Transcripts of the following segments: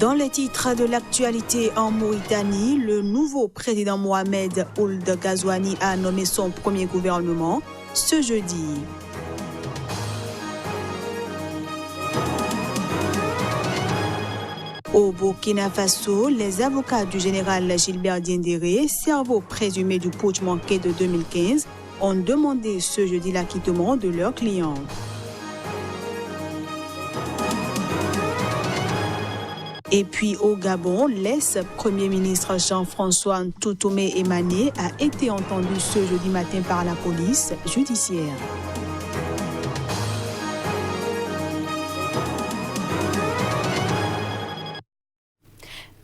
Dans les titres de l'actualité en Mauritanie, le nouveau président Mohamed Ould Ghazouani a nommé son premier gouvernement ce jeudi. Au Burkina Faso, les avocats du général Gilbert Diendéré, cerveau présumé du putsch manqué de 2015, ont demandé ce jeudi l'acquittement de leurs clients. Et puis au Gabon, l'ex-premier ministre Jean-François Toutoumé Emané a été entendu ce jeudi matin par la police judiciaire.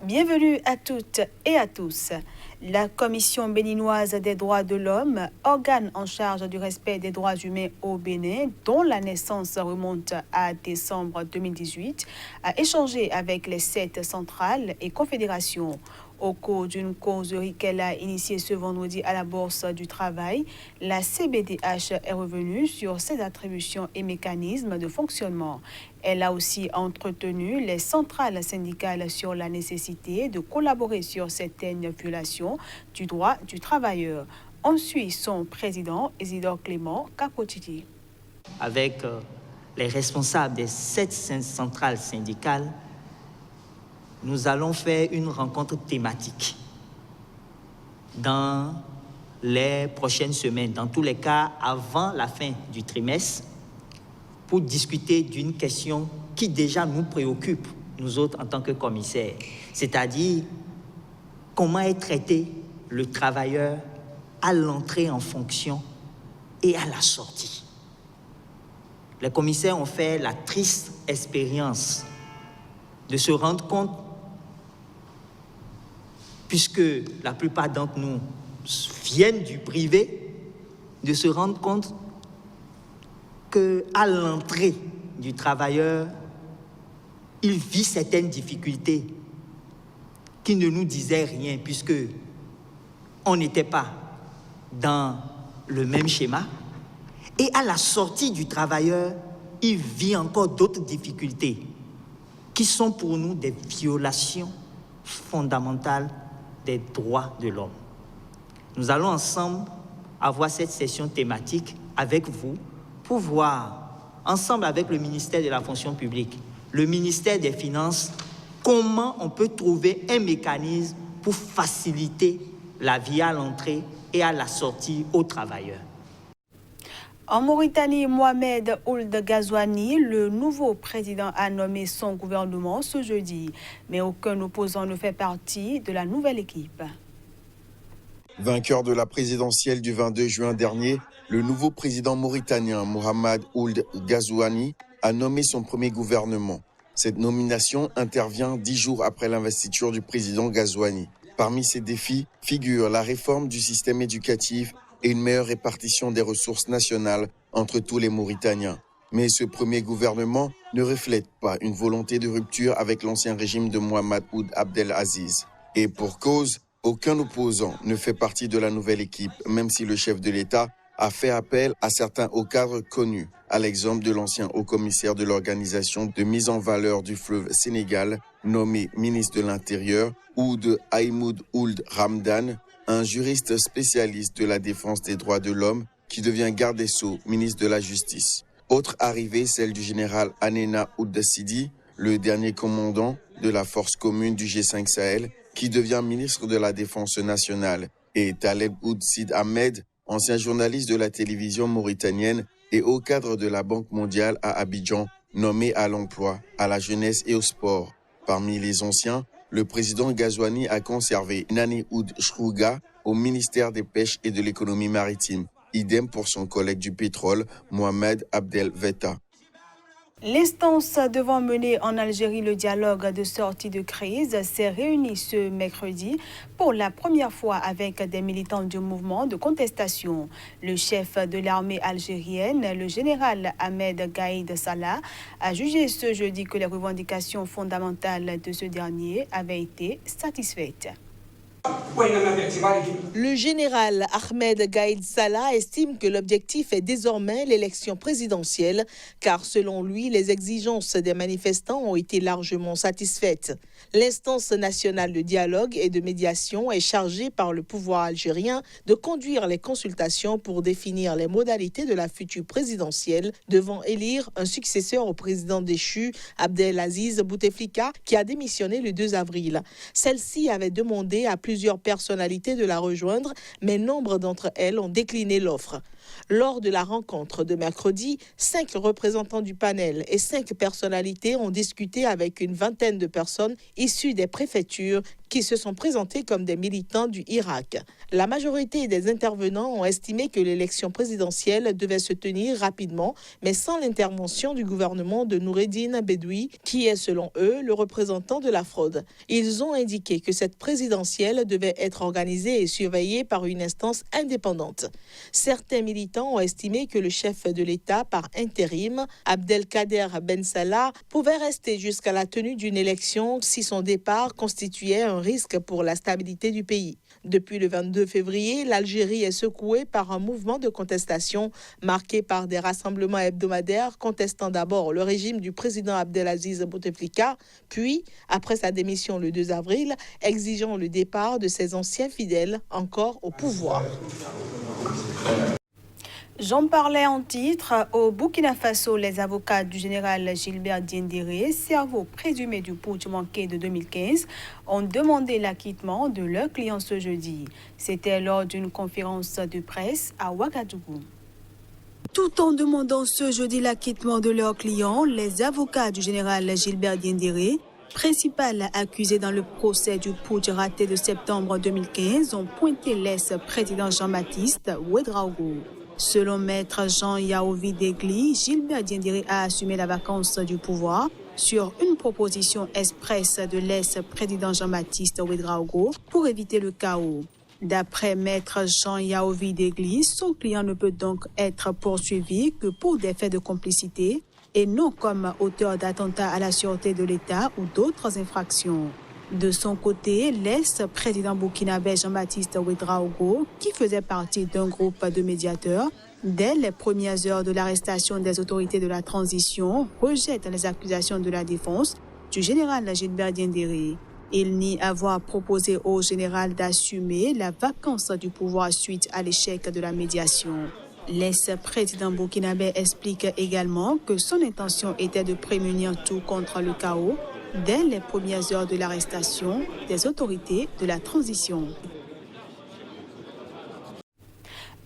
Bienvenue à toutes et à tous. La Commission béninoise des droits de l'homme, organe en charge du respect des droits humains au Bénin, dont la naissance remonte à décembre 2018, a échangé avec les 7 centrales et confédérations. Au cours d'une causerie qu'elle a initiée ce vendredi à la Bourse du Travail, la CBDH est revenue sur ses attributions et mécanismes de fonctionnement. Elle a aussi entretenu les centrales syndicales sur la nécessité de collaborer sur certaines violations du droit du travailleur. On suit son président, Isidore Clément Kakotiti. Avec les responsables des 7 centrales syndicales, nous allons faire une rencontre thématique dans les prochaines semaines, dans tous les cas avant la fin du trimestre, pour discuter d'une question qui déjà nous préoccupe, nous autres en tant que commissaires, c'est-à-dire comment est traité le travailleur à l'entrée en fonction et à la sortie. Les commissaires ont fait la triste expérience de se rendre compte, puisque la plupart d'entre nous viennent du privé, de se rendre compte qu'à l'entrée du travailleur, il vit certaines difficultés qui ne nous disaient rien, puisque on n'était pas dans le même schéma. Et à la sortie du travailleur, il vit encore d'autres difficultés qui sont pour nous des violations fondamentales des droits de l'homme. Nous allons ensemble avoir cette session thématique avec vous pour voir, ensemble avec le ministère de la fonction publique, le ministère des Finances, comment on peut trouver un mécanisme pour faciliter la vie à l'entrée et à la sortie aux travailleurs. En Mauritanie, Mohamed Ould Ghazouani, le nouveau président, a nommé son gouvernement ce jeudi. Mais aucun opposant ne fait partie de la nouvelle équipe. Vainqueur de la présidentielle du 22 juin dernier, le nouveau président mauritanien Mohamed Ould Ghazouani a nommé son premier gouvernement. Cette nomination intervient 10 jours après l'investiture du président Ghazouani. Parmi ces défis figurent la réforme du système éducatif et une meilleure répartition des ressources nationales entre tous les Mauritaniens. Mais ce premier gouvernement ne reflète pas une volonté de rupture avec l'ancien régime de Mohamed Ould Abdelaziz. Et pour cause, aucun opposant ne fait partie de la nouvelle équipe, même si le chef de l'État a fait appel à certains hauts cadres connus, à l'exemple de l'ancien haut-commissaire de l'organisation de mise en valeur du fleuve Sénégal, nommé ministre de l'Intérieur, ou de Haïmoud Ould Ramdan, un juriste spécialiste de la défense des droits de l'homme qui devient garde des Sceaux, ministre de la Justice. Autre arrivée, celle du général Anena Ould Sidi, le dernier commandant de la force commune du G5 Sahel, qui devient ministre de la Défense nationale, et Taleb Ould Sid Ahmed, ancien journaliste de la télévision mauritanienne et haut cadre de la Banque mondiale à Abidjan, nommé à l'emploi, à la jeunesse et au sport. Parmi les anciens, le président Ghazouani a conservé Nani Ould Chrouga au ministère des Pêches et de l'Économie maritime. Idem pour son collègue du pétrole, Mohamed Abdel Vetta. L'instance devant mener en Algérie le dialogue de sortie de crise s'est réunie ce mercredi pour la première fois avec des militants du mouvement de contestation. Le chef de l'armée algérienne, le général Ahmed Gaïd Salah, a jugé ce jeudi que les revendications fondamentales de ce dernier avaient été satisfaites. Le général Ahmed Gaïd Salah estime que l'objectif est désormais l'élection présidentielle, car selon lui, les exigences des manifestants ont été largement satisfaites. L'instance nationale de dialogue et de médiation est chargée par le pouvoir algérien de conduire les consultations pour définir les modalités de la future présidentielle devant élire un successeur au président déchu Abdelaziz Bouteflika qui a démissionné le 2 avril. Celle-ci avait demandé à plusieurs personnalités de la rejoindre, mais nombre d'entre elles ont décliné l'offre. Lors de la rencontre de mercredi, 5 représentants du panel et 5 personnalités ont discuté avec une vingtaine de personnes issues des préfectures qui se sont présentées comme des militants du Irak. La majorité des intervenants ont estimé que l'élection présidentielle devait se tenir rapidement, mais sans l'intervention du gouvernement de Noureddine Bedoui, qui est selon eux le représentant de la fraude. Ils ont indiqué que cette présidentielle devait être organisée et surveillée par une instance indépendante. Certains militants ont estimé que le chef de l'État par intérim, Abdelkader Ben Salah, pouvait rester jusqu'à la tenue d'une élection si son départ constituait un risque pour la stabilité du pays. Depuis le 22 février, l'Algérie est secouée par un mouvement de contestation marqué par des rassemblements hebdomadaires contestant d'abord le régime du président Abdelaziz Bouteflika, puis, après sa démission le 2 avril, exigeant le départ de ses anciens fidèles encore au pouvoir. J'en parlais en titre. Au Burkina Faso, les avocats du général Gilbert Diendéré, cerveau présumé du putsch manqué de 2015, ont demandé l'acquittement de leurs clients ce jeudi. C'était lors d'une conférence de presse à Ouagadougou. Tout en demandant ce jeudi l'acquittement de leurs clients, les avocats du général Gilbert Diendéré, principal accusé dans le procès du putsch raté de septembre 2015, ont pointé l'ex-président Jean-Baptiste Ouédraogo. Selon maître Jean Yaovi Degli, Gilbert Diendéré a assumé la vacance du pouvoir sur une proposition expresse de l'ex-président Jean-Baptiste Ouédraogo pour éviter le chaos. D'après maître Jean Yaovi Degli, son client ne peut donc être poursuivi que pour des faits de complicité et non comme auteur d'attentats à la sûreté de l'État ou d'autres infractions. De son côté, l'ex-président burkinabé Jean-Baptiste Ouédraogo, qui faisait partie d'un groupe de médiateurs, dès les premières heures de l'arrestation des autorités de la transition, rejette les accusations de la défense du général Gilbert Diendéré. Il nie avoir proposé au général d'assumer la vacance du pouvoir suite à l'échec de la médiation. L'ex-président burkinabé explique également que son intention était de prémunir tout contre le chaos dès les premières heures de l'arrestation des autorités de la transition.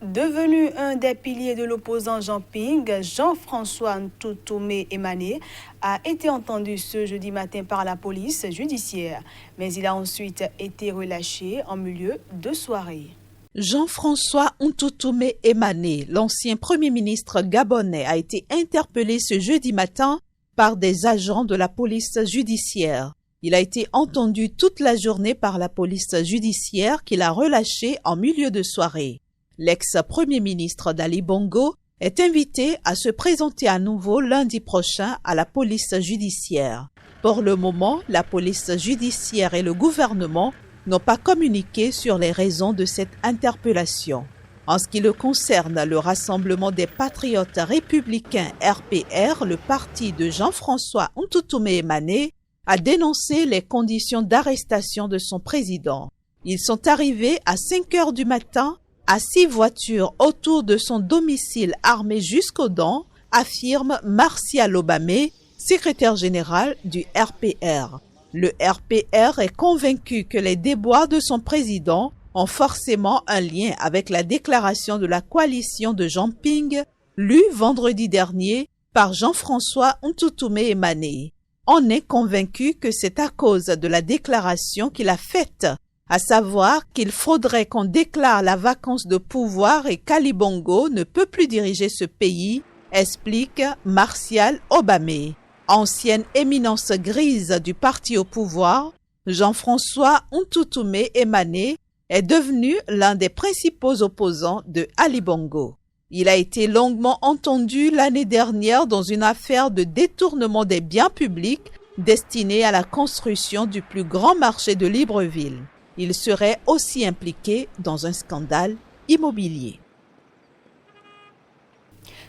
Devenu un des piliers de l'opposant Jean Ping, Jean-François Ntoutoumé Emané a été entendu ce jeudi matin par la police judiciaire, mais il a ensuite été relâché en milieu de soirée. Jean-François Ntoutoumé Emané, l'ancien Premier ministre gabonais, a été interpellé ce jeudi matin par des agents de la police judiciaire. Il a été entendu toute la journée par la police judiciaire qui l'a relâché en milieu de soirée. L'ex-premier ministre d'Ali Bongo est invité à se présenter à nouveau lundi prochain à la police judiciaire. Pour le moment, la police judiciaire et le gouvernement n'ont pas communiqué sur les raisons de cette interpellation. En ce qui le concerne, le Rassemblement des Patriotes Républicains RPR, le parti de Jean-François Ntoutoumé Emané, a dénoncé les conditions d'arrestation de son président. Ils sont arrivés à 5 heures du matin à 6 voitures autour de son domicile armé jusqu'aux dents, affirme Martial Obamé, secrétaire général du RPR. Le RPR est convaincu que les déboires de son président ont forcément un lien avec la déclaration de la coalition de Jean Ping, lue vendredi dernier par Jean-François Ntoutoumé Emané. On est convaincu que c'est à cause de la déclaration qu'il a faite, à savoir qu'il faudrait qu'on déclare la vacance de pouvoir et qu'Ali Bongo ne peut plus diriger ce pays, explique Martial Obamé. Ancienne éminence grise du parti au pouvoir, Jean-François Ntoutoumé Emané est devenu l'un des principaux opposants de Ali Bongo. Il a été longuement entendu l'année dernière dans une affaire de détournement des biens publics destinée à la construction du plus grand marché de Libreville. Il serait aussi impliqué dans un scandale immobilier.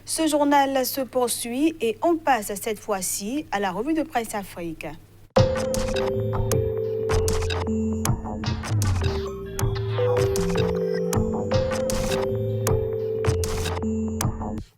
Ce journal se poursuit et on passe cette fois-ci à la revue de presse Afrique.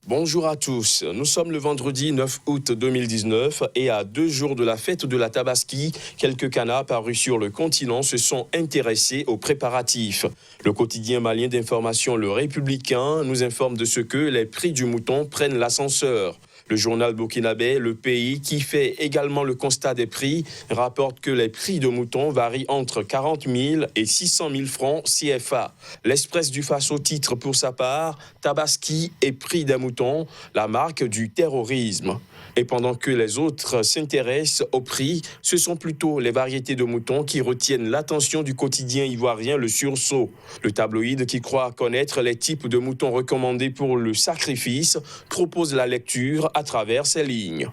Bonjour à tous, nous sommes le vendredi 9 août 2019 et à 2 jours de la fête de la Tabaski, quelques canards parus sur le continent se sont intéressés aux préparatifs. Le quotidien malien d'information Le Républicain nous informe de ce que les prix du mouton prennent l'ascenseur. Le journal burkinabé Le Pays, qui fait également le constat des prix, rapporte que les prix de moutons varient entre 40 000 et 600 000 francs CFA. L'Express du Faso titre pour sa part « Tabaski et prix des moutons, la marque du terrorisme ». Et pendant que les autres s'intéressent au prix, ce sont plutôt les variétés de moutons qui retiennent l'attention du quotidien ivoirien Le Sursaut. Le tabloïd, qui croit connaître les types de moutons recommandés pour le sacrifice, propose la lecture à travers ces lignes.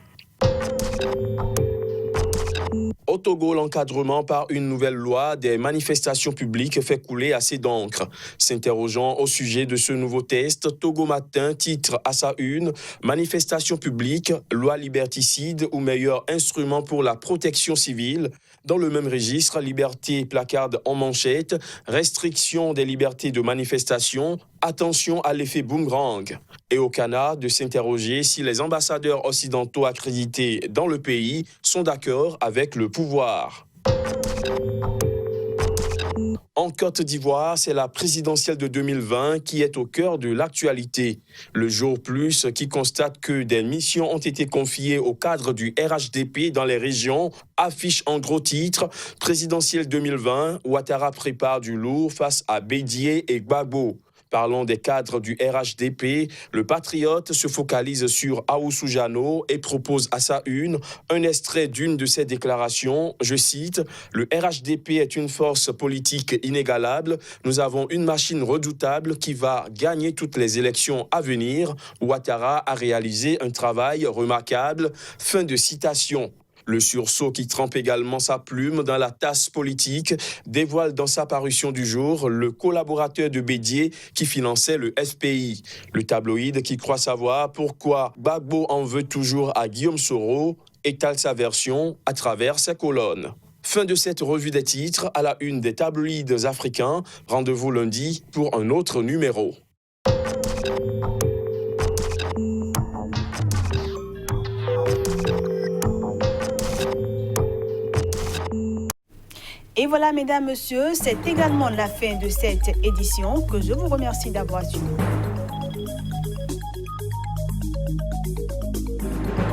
Au Togo, l'encadrement par une nouvelle loi des manifestations publiques fait couler assez d'encre. S'interrogeant au sujet de ce nouveau test, Togo Matin titre à sa une « Manifestations publiques, loi liberticide ou meilleur instrument pour la protection civile ». Dans le même registre, Liberté placarde en manchette « Restriction des libertés de manifestation, attention à l'effet boomerang ». Et au Canada, de s'interroger si les ambassadeurs occidentaux accrédités dans le pays sont d'accord avec le pouvoir. En Côte d'Ivoire, c'est la présidentielle de 2020 qui est au cœur de l'actualité. Le Jour Plus qui constate que des missions ont été confiées au cadre du RHDP dans les régions affiche en gros titre « Présidentielle 2020, Ouattara prépare du lourd face à Bédié et Gbagbo ». Parlons des cadres du RHDP. Le patriote se focalise sur Aoussou Jano et propose à sa une un extrait d'une de ses déclarations. Je cite « Le RHDP est une force politique inégalable. Nous avons une machine redoutable qui va gagner toutes les élections à venir. Ouattara a réalisé un travail remarquable. » Fin de citation. Le Sursaut, qui trempe également sa plume dans la tasse politique, dévoile dans sa parution du jour le collaborateur de Bédié qui finançait le FPI. Le tabloïd, qui croit savoir pourquoi Gbagbo en veut toujours à Guillaume Soro, étale sa version à travers ses colonnes. Fin de cette revue des titres à la une des tabloïds africains. Rendez-vous lundi pour un autre numéro. Et voilà, mesdames, messieurs, c'est également la fin de cette édition que je vous remercie d'avoir suivi.